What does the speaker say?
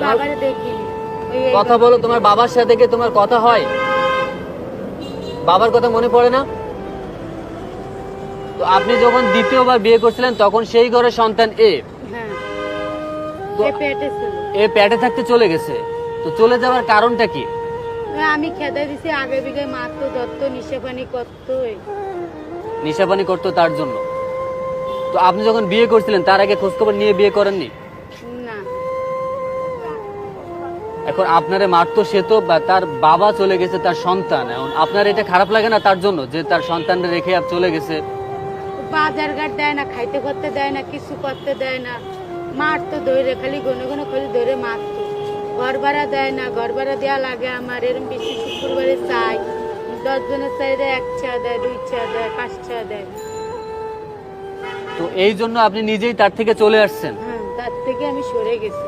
বাবারে দেখি কথা বলো, তোমার বাবার সাথে কি তোমার কথা হয়? বাবার কথা মনে পড়ে না? তো আপনি যখন দ্বিতীয়বার বিয়ে করছিলেন তখন সেই ঘরের সন্তান হ্যাঁ তো- এ পেটে ছিল। পেটে থাকতে চলে গেছে, তো চলে যাওয়ার কারণটা কি? আমি খেদা দিছি আগে বিঘে মারতো দত্ত নিশে পানি করতো নেশাপানি করতো তার জন্য। তো আপনি যখন বিয়ে করছিলেন তার আগে খোঁজখবর নিয়ে বিয়ে করেননি? না এখন আপনারে মারতো সে তো তার বাবা চলে গেছে, তার সন্তান। এখন আপনার এটা খারাপ লাগে না তার জন্য যে তার সন্তানরা রেখে আর চলে গেছে? বাজার ঘাট দেয় না, খাইতে করতে দেয় না, কিছু করতে দেয় না, মারতো ধরে খালি গনে গনে খালি ধরে মারতো। ঘর ভাড়া দেয় না, ঘর ভাড়া দেওয়া লাগে আমার। এরকম বেশি শুক্রবারে চাই 10 জনের চাইলে 1 চা দেয়, 2 চা দেয়, 5 চা দেয়। তো এই জন্য আপনি নিজেই তার থেকে চলে আসছেন? হ্যাঁ তার থেকে আমি সরে গেছি।